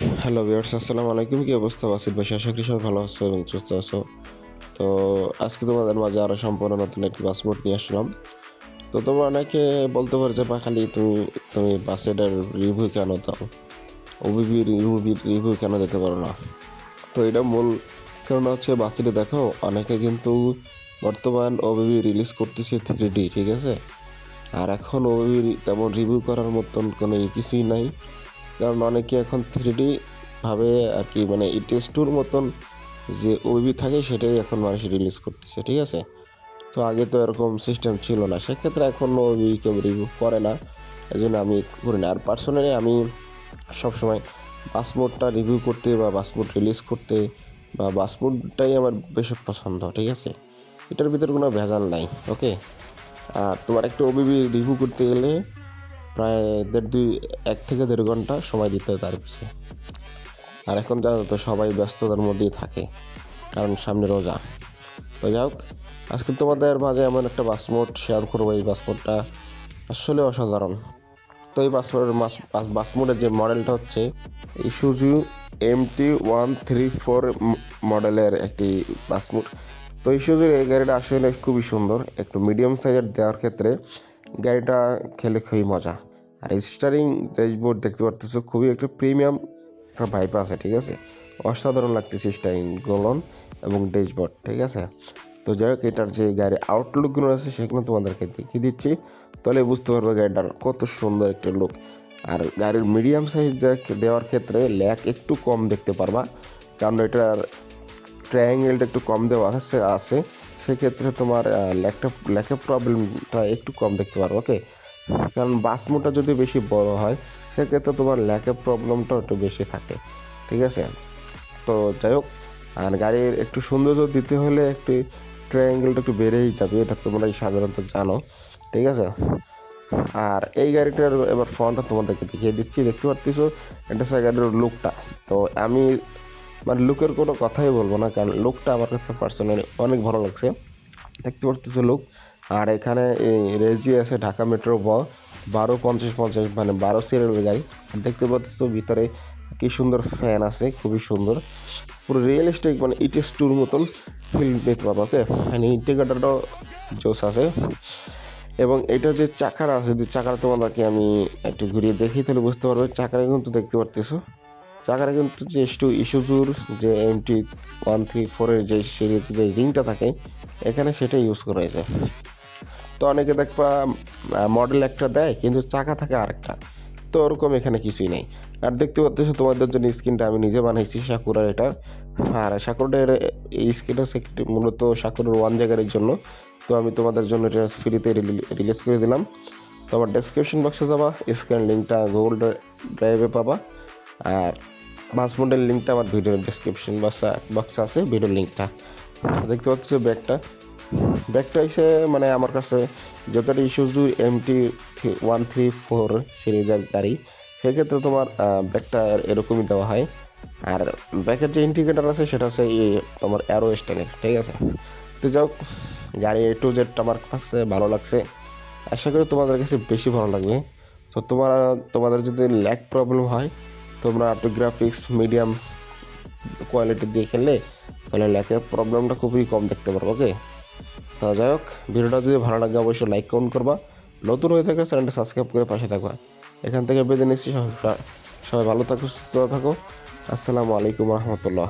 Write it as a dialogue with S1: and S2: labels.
S1: Hello viewers, আসসালামু আলাইকুম। কি অবস্থা বাসিত ভাই? আশা করি সবাই ভালো আছো এবং সুস্থ আছো। তো আজকে তোমাদের মাঝে আরও সম্পূর্ণ নতুন একটি বাস মোড নিয়ে আসলাম। তো তোমরা অনেকে বলতে পারো যে, "বা খালি তুমি বাসেটার রিভিউ কেন দাও? ওবিবি রিভিউ কেন দিতে পারো না?" তো এটা মূল কারণ হচ্ছে বাসেটে দেখো অনেকে কিন্তু বর্তমান ওবিবি রিলিজ করতেছে 3D, ঠিক আছে? আর এখন ওবিবি তেমন রিভিউ করার মতন কোনো কিছুই নাই। কারণ অনেকে এখন 3D ভাবে আর কি, মানে ইটেস্টুর মতন যে ওবিবি থাকে সেটাই এখন মানুষ রিলিজ করতেছে, ঠিক আছে? তো আগে তো এরকম সিস্টেম ছিল না, সেক্ষেত্রে এখন ওবিবি কেউ রিভিউ করে না, এই জন্য আমি করি না। আর পার্সোনালি আমি সবসময় পাসপোর্টটা রিভিউ করতে বা পাসপোর্ট রিলিজ করতে বা পাসপোর্টটাই আমার বেশি পছন্দ, ঠিক আছে? এটার ভিতরে কোনো ভেজাল নাই, ওকে? আর তোমার একটা ওবিবি রিভিউ করতে গেলে প্রায় 1 থেকে 1.5 ঘন্টা সময় দিতে হয় তার পিছনে। আর এখন জানো তো সবাই ব্যস্ততার মধ্যেই থাকে, কারণ সামনে রোজা। তো যাই হোক, আজকে তোমাদের মাঝে এমন একটা বাসমোড শেয়ার করবো, এই বাসমোডটা আসলে অসাধারণ। তো এই বাসমোডের যে মডেলটা হচ্ছে ইসুজু MT-134 মডেলের একটি বাসমোড। তো ইসুজুর এই গাড়িটা আসলে খুবই সুন্দর, একটু মিডিয়াম সাইজের দেওয়ার ক্ষেত্রে গাড়িটা খেলে খুবই মজা। আর স্টারিং ড্যাশবোর্ড দেখতে পারতেছো, খুবই একটা প্রিমিয়াম একটা ভাইব আছে, ঠিক আছে? অসাধারণ লাগতেছে স্টারিং গোলন এবং ড্যাশবোর্ড, ঠিক আছে? তো যাই হোক, এটার যে গাড়ির আউটলুকগুলো আছে সেগুলো তোমাদেরকে দেখিয়ে দিচ্ছি, তাহলে বুঝতে পারবে গাড়িটার কত সুন্দর একটা লুক। আর গাড়ির মিডিয়াম সাইজ দেওয়ার ক্ষেত্রে ল্যাক একটু কম দেখতে পারবা, কারণ এটার ট্রায়াঙ্গেলটা একটু কম দেওয়া আছে সেক্ষেত্রে তোমার ল্যাকের প্রবলেমটা একটু কম দেখতে পারো, ওকে? কারণ বাসমোটা যদি বেশি বড় হয় সেক্ষেত্রে তোমার ল্যাকের প্রবলেমটা একটু বেশি থাকে, ঠিক আছে? তো যাই হোক, আর গাড়ির একটু সৌন্দর্য দিতে হলে একটু ট্রায়াঙ্গেলটা একটু বেড়েই যাবে, এটা তোমরাই সাধারণত জানো, ঠিক আছে? আর এই গাড়িটার এবার ফ্রন্টটা তোমাদেরকে দেখিয়ে দিচ্ছি, দেখতে পারতেছো এটা হচ্ছে গাড়ির লুকটা। তো আমি মানে লুকের কোনো কথাই বলবো না, কারণ লুকটা আমার কাছে পার্সোনালি অনেক ভালো লাগছে, দেখতে পারতেছো লুক। আর এখানে এই রেজি আছে ঢাকা মেট্রো 1250 মানে 12 সিরিয়ালের গাড়ি। আর দেখতে পাচ্ছ ভিতরে কি সুন্দর ফ্যান আছে, খুবই সুন্দর, পুরো রিয়েলিস্টিক, মানে ইটিএস টুর মতন ফিল নিতে পারবো, ওকে? মানে ইন্টিগ্রেটারটাও জোস আছে। এবং এটা যে চাকাটা আছে, যদি চাকাটা তোমাদেরকে আমি একটু ঘুরিয়ে দেখি তাহলে বুঝতে পারবে। চাকাটা কিন্তু দেখতে পারতেছো, চাকাটা কিন্তু যে ইস্যুজুর যে MT-134 যে সিরিজ যে রিংটা থাকে এখানে সেটা ইউজ করা হয়েছে। তো অনেকে দেখবা মডেল একটা দেয় কিন্তু চাকা থাকে আরেকটা, তো ওরকম এখানে কিছুই নেই। আর দেখতে পাচ্ছ তোমাদের জন্য স্ক্রিনটা আমি নিজে বানাইছি সাকুরার এটার। আর সাকুরার এই স্ক্রিনটা মূলত সাকুরার ওয়ান জায়গার জন্য, তো আমি তোমাদের জন্য এটা ফ্রিতে রিলিজ করে দিলাম। তো আমার ডেসক্রিপশন বক্সে যাবা, স্ক্রিন লিঙ্কটা গুগল ড্রাইভে পাবা। আর বাসমোডের লিঙ্কটা আমার ভিডিওর ডেসক্রিপশন বক্সে আছে, ভিডিওর লিঙ্কটা। দেখতে পাচ্ছ ব্যাগটা এসে মানে আমার কাছে যতটা ইস্যুজু MT-134 সিরিজের গাড়ি, সেক্ষেত্রে তোমার ব্যাগটা এরকমই দেওয়া হয়। আর ব্যাগের যে ইন্ডিকেটার আছে সেটা হচ্ছে তোমার অ্যারো স্টাইলের, ঠিক আছে? তো যাও, গাড়ি A to Z আমার কাছে ভালো লাগছে, আশা করি তোমাদের কাছে বেশি ভালো লাগবে। তো তোমাদের যদি ল্যাগ প্রবলেম হয়, তোমরা একটু গ্রাফিক্স মিডিয়াম কোয়ালিটি দিয়ে খেললে তাহলে ল্যাগের প্রবলেমটা খুবই কম দেখতে পারবো, ওকে? তো যাই হোক, ভিডিওটা যদি ভালো লাগে অবশ্যই লাইক কমেন্ট করবা, নতুন হয়ে থাকলে চ্যানেলটা সাবস্ক্রাইব করে পাশে থাকবা। এখান থেকে বেঁধে নিচ্ছি, সবাই ভালো থাকো, সুস্থ থাকো। আসসালামু আলাইকুম রহমতুল্লাহ।